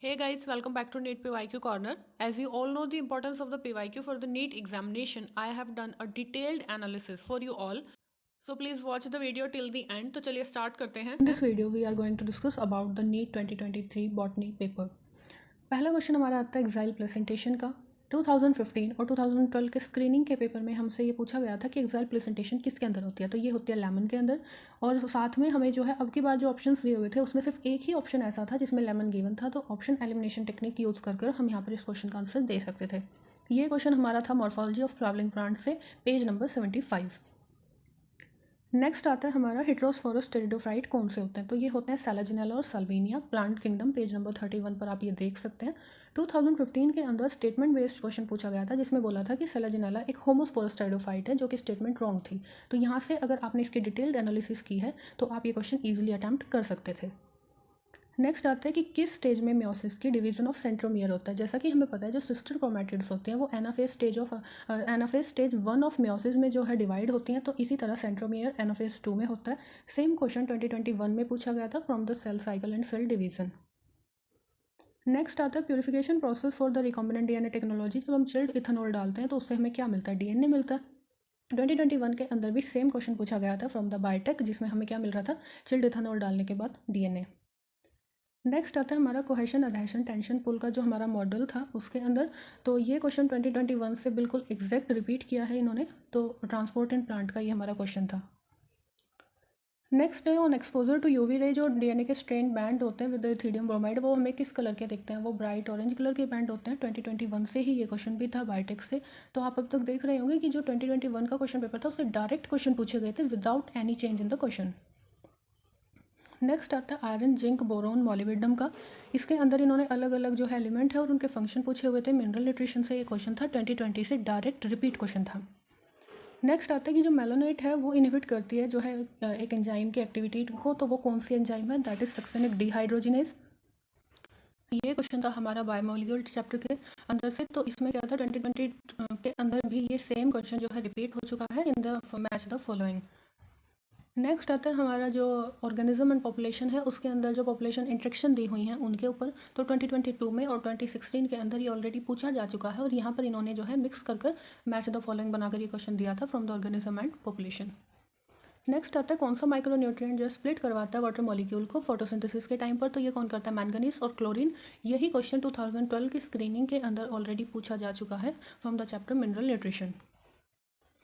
Hey guys, welcome back to NEET PYQ Corner. As you all know the importance of the PYQ for the NEET examination, I have done a detailed analysis for you all. So please watch the video till the end. तो चलिए start करते हैं. In this video we are going to discuss about the NEET 2023 botany paper. पहला question हमारा आता है exile presentation का. 2015 और 2012 के स्क्रीनिंग के पेपर में हमसे ये पूछा गया था कि एक्साइल प्रेजेंटेशन किसके अंदर होती है. तो ये होती है लेमन के अंदर. और साथ में हमें जो है अब की बार जो ऑप्शंस दिए हुए थे उसमें सिर्फ एक ही ऑप्शन ऐसा था जिसमें लेमन गिवन था. तो ऑप्शन एलिमिनेशन टेक्निक यूज़ कर हम यहाँ पर इस क्वेश्चन का आंसर दे सकते थे. ये क्वेश्चन हमारा था मॉर्फोलॉजी ऑफ फ्लावरिंग प्लांट से, पेज नंबर 75. नेक्स्ट आता है हमारा हेटेरोस्पोरस टेरिडोफाइट कौन से होते हैं. तो ये होते हैं सेलेजिनेला और Salvinia. Plant kingdom page number 31 पर आप ये देख सकते हैं. 2015 के अंदर स्टेटमेंट बेस्ड क्वेश्चन पूछा गया था जिसमें बोला था कि सेलेजिनेला एक होमोस्पोरस टेरिडोफाइट है, जो कि स्टेटमेंट रॉन्ग थी. तो यहाँ से अगर आपने इसकी डिटेल्ड एनालिसिस की है तो आप ये क्वेश्चन ईजिली अटैम्प्ट कर सकते थे. नेक्स्ट आता है कि किस स्टेज में मियोसिस की डिवीजन ऑफ सेंट्रोमियर होता है. जैसा कि हमें पता है जो सिस्टर क्रोमैटिड्स होती हैं वो एनाफेज स्टेज 1 ऑफ मियोसिस में जो है डिवाइड होती हैं. तो इसी तरह सेंट्रोमियर एनाफेज 2 में होता है. सेम क्वेश्चन 2021 में पूछा गया था from the cell cycle and cell division. Next आता है purification process for the recombinant DNA technology. जब हम चिल्ड इथेनॉल डालते हैं तो उससे हमें क्या मिलता है, डीएनए मिलता है. 2021 के अंदर भी सेम क्वेश्चन पूछा गया था फ्रॉम द बायोटेक, जिसमें हमें क्या मिल रहा था, चिल्ड इथेनॉल डालने के बाद डीएनए. नेक्स्ट आता है हमारा कोहेशन अधेशन टेंशन पुल का जो हमारा मॉडल था उसके अंदर. तो ये क्वेश्चन 2021 से बिल्कुल एग्जैक्ट रिपीट किया है इन्होंने. तो ट्रांसपोर्ट इन प्लांट का ये हमारा क्वेश्चन था. नेक्स्ट है on exposure to UV ray. जो डीएनए के स्ट्रेन बैंड होते हैं विद इथिडियम ब्रोमाइड, वो हमें किस कलर के दिखते हैं, वो ब्राइट ऑरेंज कलर के बैंड होते हैं. 2021 से ही ये क्वेश्चन भी था बायोटेक से. तो आप अब तक देख रहे होंगे कि जो 2021 का क्वेश्चन पेपर था उससे डायरेक्ट क्वेश्चन पूछे गए थे without any change in the question. Next आता है आयरन जिंक बोरोन मॉलिब्डेनम का. इसके अंदर इन्होंने अलग अलग जो है एलिमेंट है और उनके फंक्शन पूछे हुए थे. मिनरल न्यूट्रिशन से ये क्वेश्चन था. 2020 से डायरेक्ट रिपीट क्वेश्चन था. नेक्स्ट आता है कि जो मेलानोइट है वो इनहिबिट करती है जो है एक एंजाइम की एक्टिविटी को. तो वो कौन सी एंजाइम है, दैट इज सक्सेनिक डिहाइड्रोजिनेज. ये क्वेश्चन था हमारा बायोमोलिक्यूल चैप्टर के अंदर से. तो इसमें क्या था, 2020 के अंदर भी ये सेम क्वेश्चन जो है रिपीट हो चुका है in the match the following. Next आता है हमारा जो ऑर्गेनिज्म एंड पॉपुलेशन है उसके अंदर जो पॉपुलेशन इंट्रैक्शन दी हुई हैं उनके ऊपर. तो 2022 में और 2016 के अंदर ये ऑलरेडी पूछा जा चुका है और यहाँ पर इन्होंने जो है मिक्स कर मैच द फॉलोइंग बनाकर ये क्वेश्चन दिया था from the organism and population. Next आता है कौन सा माइक्रो न्यूट्रिएंट जो स्प्लिट करवाता है वाटर मॉलिक्यूल को फोटोसिंथेसिस के टाइम पर. तो ये कौन करता है, मैंगनीज और क्लोरीन. यही क्वेश्चन 2012 की स्क्रीनिंग के अंदर ऑलरेडी पूछा जा चुका है from the chapter mineral nutrition.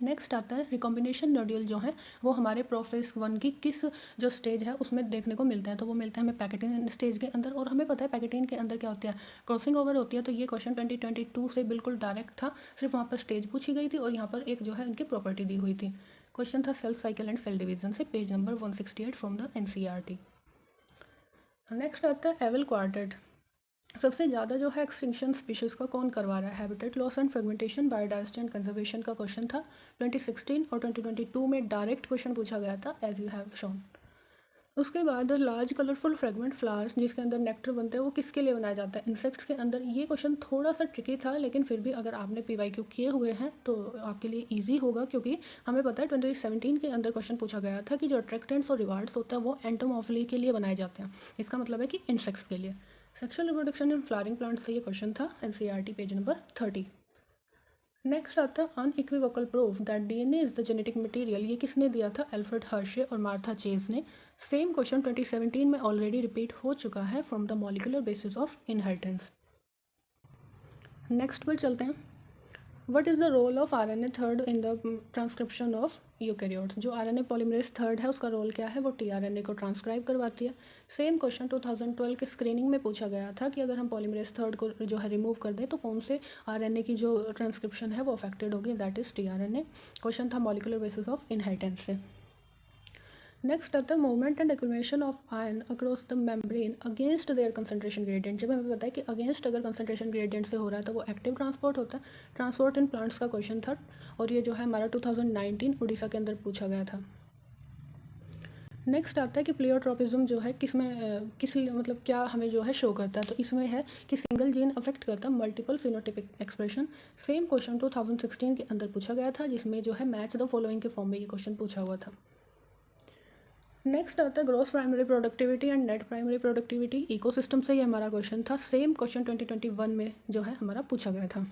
Next आता है रिकॉम्बिनेशन नोड्यूल जो है वो हमारे प्रोसेस 1 की किस जो स्टेज है उसमें देखने को मिलते हैं. तो वो मिलता है हमें पैकेटिन स्टेज के अंदर. और हमें पता है पैकेटिन के अंदर क्या होती है, क्रॉसिंग ओवर होती है. तो ये क्वेश्चन 2022 से बिल्कुल डायरेक्ट था. सिर्फ वहाँ पर स्टेज पूछी गई थी और यहाँ पर एक जो है उनकी प्रॉपर्टी दी हुई थी. क्वेश्चन था cell cycle and cell division से, page number 168 from the NCERT. Next आता है एवल क्वार्टेट. सबसे ज़्यादा जो है एक्सटिंक्शन स्पीशीज़ का कौन करवा रहा है, habitat loss and fragmentation, biodiversity and conservation का क्वेश्चन था. 2016 और 2022 में डायरेक्ट क्वेश्चन पूछा गया था एज यू हैव शोन. उसके बाद लार्ज कलरफुल फ्रेगमेंट फ्लावर्स जिसके अंदर नेक्टर बनते हैं वो किसके लिए बनाया जाता है, इंसेक्ट्स के अंदर. ये क्वेश्चन थोड़ा सा ट्रिकी था लेकिन फिर भी अगर आपने PYQ किए हुए हैं तो आपके लिए ईजी होगा, क्योंकि हमें पता है 2017 के अंदर क्वेश्चन पूछा गया था कि जो अट्रैक्टेंट्स और रिवार्ड्स होता है वो एंटोमॉर्फली के लिए बनाए जाते हैं. इसका मतलब है कि इंसेक्ट्स के लिए. Sexual reproduction in flowering plant से ये क्वेश्चन था, NCERT पेज नंबर 30. नेक्स्ट आता है unequivocal proof that DNA is the genetic material. ये किसने दिया था, एल्फ्रेड हर्शे और मार्था चेज ने. सेम क्वेश्चन 2017 में ऑलरेडी रिपीट हो चुका है from the molecular basis of inheritance. Next पर चलते हैं. What is the role of RNA third in the transcription of eukaryotes. जो RNA पॉलीमरेज थर्ड है उसका रोल क्या है, वो tRNA को ट्रांसक्राइब करवाती है. सेम क्वेश्चन 2012 के स्क्रीनिंग में पूछा गया था कि अगर हम पॉलीमरेज थर्ड को जो है रिमूव कर दें तो कौन से RNA की जो ट्रांसक्रिप्शन है वो अफेक्टेड होगी, दैट इज़ tRNA. क्वेश्चन था मॉलिकुलर बेसिस ऑफ इनहेरिटेंस से. नेक्स्ट आता है movement and accumulation of ion across the membrane against their concentration gradient. जब हमें पता है कि अगेंस्ट अगर कंसंट्रेशन ग्रेडियंट से हो रहा है तो वो एक्टिव ट्रांसपोर्ट होता है. ट्रांसपोर्ट इन प्लांट्स का क्वेश्चन था और ये जो है हमारा 2019 उड़ीसा के अंदर पूछा गया था. नेक्स्ट आता है कि प्लियोट्रोपिज्म जो है किस मतलब क्या हमें जो है शो करता है. तो इसमें है कि सिंगल जीन अफेक्ट करता है multiple phenotypic expression. Same question 2016 के अंदर पूछा गया था जिसमें जो है मैच द फॉलोइंग के फॉर्म में ये क्वेश्चन पूछा हुआ था. नेक्स्ट आता है gross primary productivity and net primary productivity ecosystem से, ये हमारा क्वेश्चन था। सेम क्वेश्चन 2021 में जो है हमारा पूछा गया था।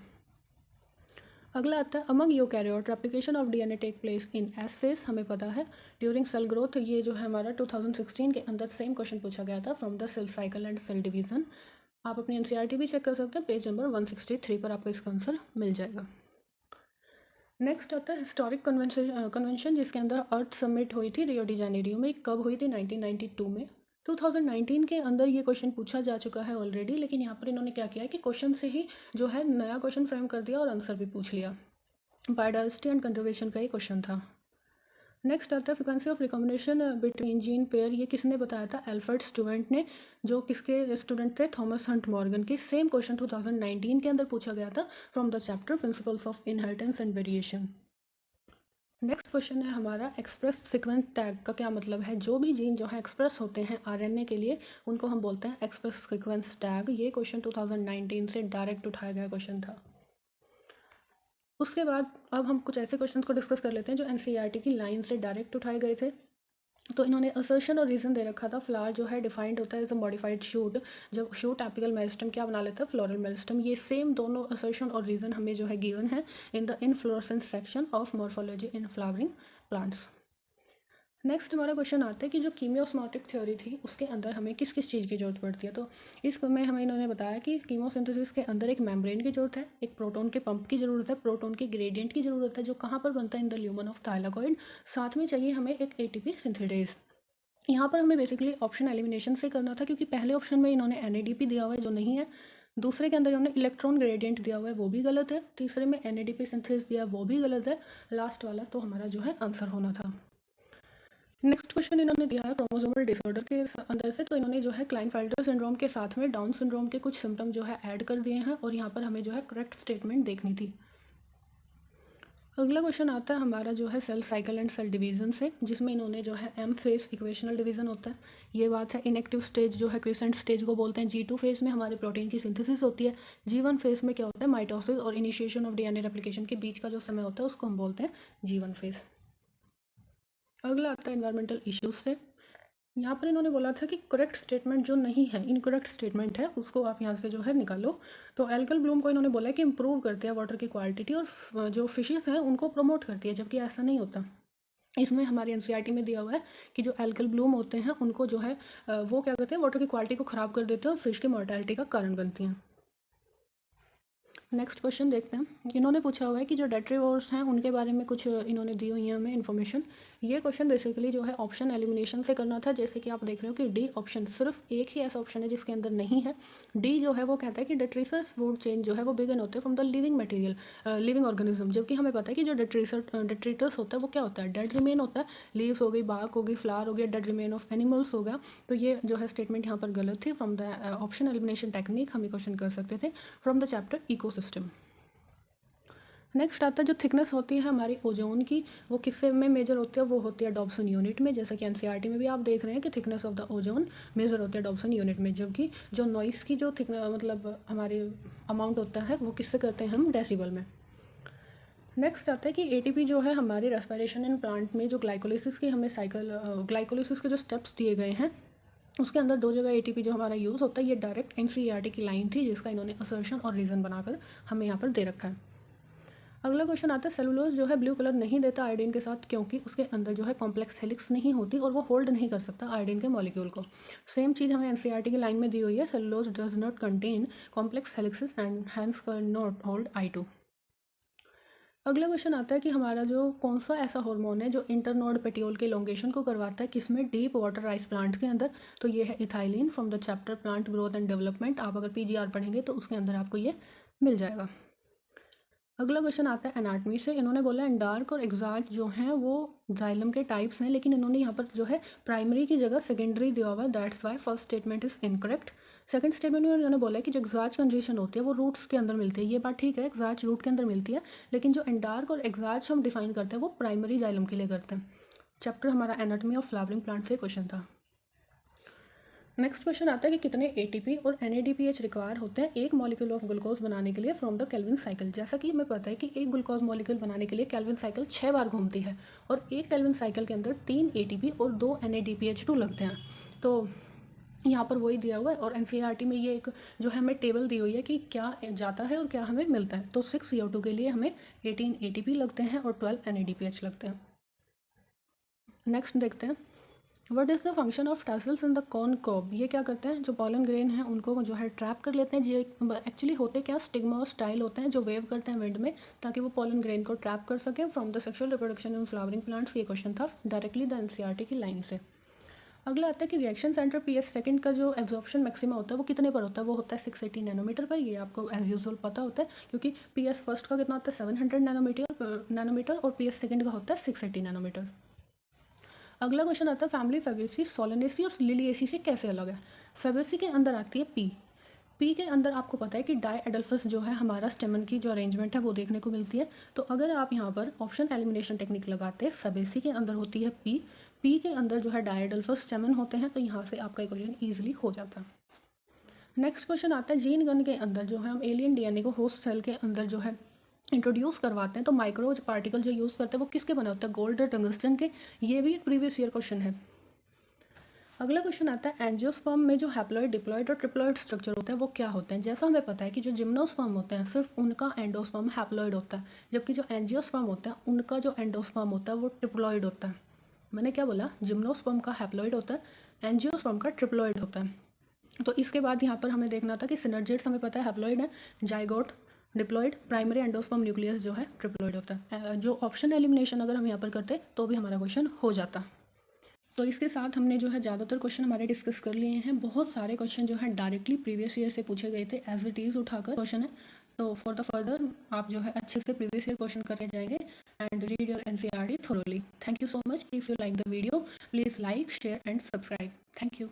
अगला आता है among eukaryote replication of DNA take place in S phase, हमें पता है ड्यूरिंग सेल ग्रोथ। ये जो है हमारा 2016 के अंदर सेम क्वेश्चन पूछा गया था from the cell cycle and cell division. आप अपनी एनसीईआरटी भी चेक कर सकते हैं, पेज नंबर 163 पर आपको इसका आंसर मिल जाएगा। नेक्स्ट आता है हिस्टोरिक कन्वेंशन जिसके अंदर अर्थ समिट हुई थी रियो डी जेनेरियो में। कब हुई थी? 1992 में। 2019 के अंदर ये क्वेश्चन पूछा जा चुका है ऑलरेडी, लेकिन यहाँ पर इन्होंने क्या किया है कि क्वेश्चन से ही जो है नया क्वेश्चन फ्रेम कर दिया और आंसर भी पूछ लिया। बायोडाइवर्सिटी एंड कंजर्वेशन का ही क्वेश्चन था। नेक्स्ट आता है frequency of recombination between gene pair, ये किसने बताया था? एल्फ्रेड स्टूडेंट ने, जो किसके स्टूडेंट थे? थॉमस हंट मॉर्गन के। सेम क्वेश्चन 2019 के अंदर पूछा गया था from the chapter principles of inheritance and variation. Next question है हमारा एक्सप्रेस सीक्वेंस टैग का क्या मतलब है? जो भी जीन जो है एक्सप्रेस होते हैं आरएनए के लिए उनको हम बोलते हैं एक्सप्रेस सीक्वेंस टैग। ये क्वेश्चन 2019 से डायरेक्ट उठाया गया क्वेश्चन था। उसके बाद अब हम कुछ ऐसे क्वेश्चंस को डिस्कस कर लेते हैं जो एनसीईआरटी की लाइन से डायरेक्ट उठाए गए थे। तो इन्होंने असर्शन और रीज़न दे रखा था। फ्लावर जो है डिफाइंड होता है एज अ मॉडिफाइड शूट, जब शूट एपिकल मेरिस्टम क्या बना लेता है? Floral meristem. ये सेम दोनों असर्शन और रीज़न हमें जो है गिवन है in the inflorescence section of morphology in flowering plants. Next हमारा क्वेश्चन आता है कि जो कीमियोस्मोटिक थ्योरी थी उसके अंदर हमें किस किस चीज़ की जरूरत पड़ती है। तो इसमें हमें इन्होंने बताया कि कीमोसिंथेसिस के अंदर एक मेम्ब्रेन की जरूरत है, एक प्रोटॉन के पंप की ज़रूरत है, प्रोटॉन के ग्रेडियंट की ज़रूरत है जो कहाँ पर बनता है? In the lumen of thylakoid. साथ में चाहिए हमें एक एटीपी सिंथेटेज। यहाँ पर हमें बेसिकली ऑप्शन एलिमिनेशन से करना था, क्योंकि पहले ऑप्शन में इन्होंने एनएडीपी दिया हुआ है जो नहीं है, दूसरे के अंदर इन्होंने इलेक्ट्रॉन ग्रेडियंट दिया हुआ है वो भी गलत है, तीसरे में एनएडीपी सिंथेसिस दिया वो भी गलत है, लास्ट वाला तो हमारा जो है आंसर होना था। नेक्स्ट क्वेश्चन इन्होंने दिया है क्रोमोसोमल डिसऑर्डर के अंदर से। तो इन्होंने जो है क्लाइनफेल्टर सिंड्रोम के साथ में डाउन सिंड्रोम के कुछ सिम्टम जो है ऐड कर दिए हैं और यहाँ पर हमें जो है करेक्ट स्टेटमेंट देखनी थी। अगला क्वेश्चन आता है हमारा जो है cell cycle and cell division से, जिसमें इन्होंने जो है एम फेज इक्वेशनल डिवीजन होता है, ये बात है। इनएक्टिव स्टेज जो है क्विसेंट स्टेज को बोलते हैं। G2 फेज में हमारे प्रोटीन की सिंथेसिस होती है। G1 फेज में क्या होता है? माइटोसिस और इनिशिएशन ऑफ डीएनए रेप्लिकेशन के बीच का जो समय होता है उसको हम बोलते हैं G1 फेज। अगला आता है एनवायरमेंटल इश्यूज से। यहाँ पर इन्होंने बोला था कि करेक्ट स्टेटमेंट जो नहीं है, इनकरेक्ट स्टेटमेंट है, उसको आप यहाँ से जो है निकालो। तो एल्गल ब्लूम को इन्होंने बोला है कि इम्प्रूव करती है वाटर की क्वालिटी और जो फिशेस हैं उनको प्रमोट करती है, जबकि ऐसा नहीं होता। इसमें हमारी एनसीईआरटी में दिया हुआ है कि जो एल्गल ब्लूम होते हैं उनको जो है वो क्या करते हैं? वाटर की क्वालिटी को ख़राब कर देते हैं और फिश की मोर्टेलिटी का कारण बनती हैं। नेक्स्ट क्वेश्चन देखते हैं। इन्होंने पूछा हुआ है कि जो डेट्रीवोर्स हैं उनके बारे में कुछ इन्होंने दी हुई है हमें इन्फॉर्मेशन। ये क्वेश्चन बेसिकली जो है ऑप्शन एलिमिनेशन से करना था। जैसे कि आप देख रहे हो कि डी ऑप्शन, सिर्फ एक ही ऐसा ऑप्शन है जिसके अंदर नहीं है। डी जो है वो कहता है कि डेट्रीसस फूड चेन जो है वो बिगिन होते हैं from the living material, living organism, जबकि हमें पता है कि जो डेट्रीटस होता है वो क्या होता है? डेड रिमेन होता है। लीव्स हो गई, बार्क हो गई, फ्लावर हो गया, डेड रिमेन ऑफ एनिमल्स होगा। तो ये जो है स्टेटमेंट यहाँ पर गलत थी। From the option elimination technique हम क्वेश्चन कर सकते थे from the chapter ecosystem. Next आता है जो थिकनेस होती है हमारी ओजोन की, वो किससे में मेजर होती है? वो होती है डॉब्सन यूनिट में। जैसा कि एनसीईआरटी में भी आप देख रहे हैं कि thickness of the ozone measure होती है डॉब्सन यूनिट में, जबकि जो नॉइस की जो थिकनेस मतलब हमारे अमाउंट होता है वो किससे करते हैं? हम डेसिबल में। नेक्स्ट आता है कि एटीपी जो है हमारे रेस्पिरेशन इन प्लांट में जो ग्लाइकोलिसिस की हमें साइकिल, ग्लाइकोलिसिस के जो स्टेप्स दिए गए हैं उसके अंदर दो जगह एटीपी जो हमारा यूज़ होता है। ये डायरेक्ट एनसीईआरटी की लाइन थी जिसका इन्होंने असर्शन और रीज़न बनाकर हमें यहाँ पर दे रखा है। अगला क्वेश्चन आता है सेलुलोज जो है ब्लू कलर नहीं देता आयोडीन के साथ, क्योंकि उसके अंदर जो है कॉम्प्लेक्स हेलिक्स नहीं होती और वो होल्ड नहीं कर सकता आयोडीन के मॉलिक्यूल को। सेम चीज़ हमें एनसीईआरटी की लाइन में दी हुई है, cellulose does not contain complex helices and hence can not hold I2। अगला क्वेश्चन आता है कि हमारा जो कौन सा ऐसा हार्मोन है जो इंटरनोड पेटियोल के इलोंगेशन को करवाता है, किसमें? डीप वाटर राइस प्लांट के अंदर। तो ये है ethylene from the chapter plant growth and development. आप अगर पीजीआर पढ़ेंगे तो उसके अंदर आपको ये मिल जाएगा। अगला क्वेश्चन आता है एनाटमी से। इन्होंने बोला एंडार्क और एग्जार्च जो हैं वो जाइलम के टाइप्स हैं, लेकिन इन्होंने यहाँ पर जो है प्राइमरी की जगह सेकेंडरी दिया हुआ है। That's why first statement is incorrect. Second statement में इन्होंने बोला है कि जो एग्जार्च कंडीशन होती है वो रूट्स के अंदर मिलती है। ये बात ठीक है, एग्जार्च रूट के अंदर मिलती है, लेकिन जो एंडार्क और एग्जार्च हम डिफाइन करते हैं वो प्राइमरी जाइलम के लिए करते हैं। चैप्टर हमारा एनाटमी ऑफ फ्लावरिंग प्लांट से क्वेश्चन था। नेक्स्ट क्वेश्चन आता है कि कितने एटीपी और NADPH रिक्वायर होते हैं एक मॉलिक्यूल ऑफ ग्लूकोज बनाने के लिए फ्रॉम द केल्विन साइकिल। जैसा कि हमें पता है कि एक ग्लूकोज मॉलिक्यूल बनाने के लिए केल्विन साइकिल 6 बार घूमती है और एक केल्विन साइकिल के अंदर 3 ATP और 2 NADPH2 लगते हैं। तो यहाँ पर वही दिया हुआ है और NCERT में ये एक जो है हमें टेबल दी हुई है कि क्या जाता है और क्या हमें मिलता है। तो 6 CO2 के लिए हमें 18 ATP लगते हैं और 12 NADPH लगते हैं। नेक्स्ट देखते हैं, what is the function of tassels in the corn cob. ये क्या करते हैं, जो पॉलन ग्रेन है उनको जो है ट्रैप कर लेते हैं। ये एक्चुअली होते क्या, स्टिग्मा और स्टाइल होते हैं जो वेव करते हैं विंड में ताकि वो पॉलन ग्रेन को ट्रैप कर सकें from the sexual reproduction in flowering plants. ये क्वेश्चन था डायरेक्टली द NCERT की लाइन से। अगला आता है कि रिएक्शन सेंटर PS सेकंड का जो एब्जॉर्प्शन मैक्सिमा होता है वो कितने पर होता है, वो होता है 680 नैनोमीटर पर। ये आपको एज यूजुअल पता होता है क्योंकि PS फर्स्ट का कितना होता है 700 नैनोमीटर और PS सेकंड का होता है 680 नैनोमीटर। अगला क्वेश्चन आता है फैमिली फेबेसी सोलेनेसी और लिलिएसी से कैसे अलग है। फेबेसी के अंदर आती है पी के अंदर आपको पता है कि डाई एडल्फस जो है हमारा स्टेमन की जो अरेंजमेंट है वो देखने को मिलती है। तो अगर आप यहाँ पर ऑप्शन एलिमिनेशन टेक्निक लगाते हैं, फेबेसी के अंदर होती है पी के अंदर जो है डाई एडल्फस स्टेमन होते हैं, तो यहाँ से आपका क्वेश्चन ईजिली हो जाता है। नेक्स्ट क्वेश्चन आता है जीन गन के अंदर जो है हम एलियन DNA को होस्ट सेल के अंदर जो है इंट्रोड्यूस करवाते हैं तो माइक्रो पार्टिकल जो यूज़ करते हैं वो किसके बने होते हैं, गोल्ड और टंगस्टन के। ये भी एक प्रीवियस ईयर क्वेश्चन है। अगला क्वेश्चन आता है एंजियोस्पर्म में जो हैप्लॉइड डिप्लॉइड और ट्रिप्लॉइड स्ट्रक्चर होते हैं वो क्या होते हैं। जैसा हमें पता है कि जो जिम्नोस्पर्म होते हैं सिर्फ उनका एंडोस्पर्म हैप्लॉइड होता है, जबकि जो एंजियोस्पर्म होता है उनका जो एंडोस्पर्म होता है वो ट्रिप्लॉइड होता है। मैंने क्या बोला, जिम्नोस्पर्म का हैप्लॉइड होता है, एंजियोस्पर्म का ट्रिप्लॉइड होता है। तो इसके बाद यहाँ पर हमें देखना था कि सिनर्जेट्स हमें पता है हैप्लॉइड है, zygote diploid, primary endosperm nucleus जो है ट्रिप्लॉइड होता है। जो ऑप्शन एलिमिनेशन अगर हम यहाँ पर करते तो भी हमारा क्वेश्चन हो जाता। तो इसके साथ हमने जो है ज़्यादातर क्वेश्चन हमारे डिस्कस कर लिए हैं। बहुत सारे क्वेश्चन जो है डायरेक्टली प्रीवियस ईयर से पूछे गए थे, एज इट इज़ उठाकर क्वेश्चन है। तो फॉर द फर्दर आप जो है अच्छे से प्रीवियस ईयर क्वेश्चन करके जाएंगे and read your NCERT thoroughly. Thank you so much. If you like the video, please like, share and subscribe. Thank you.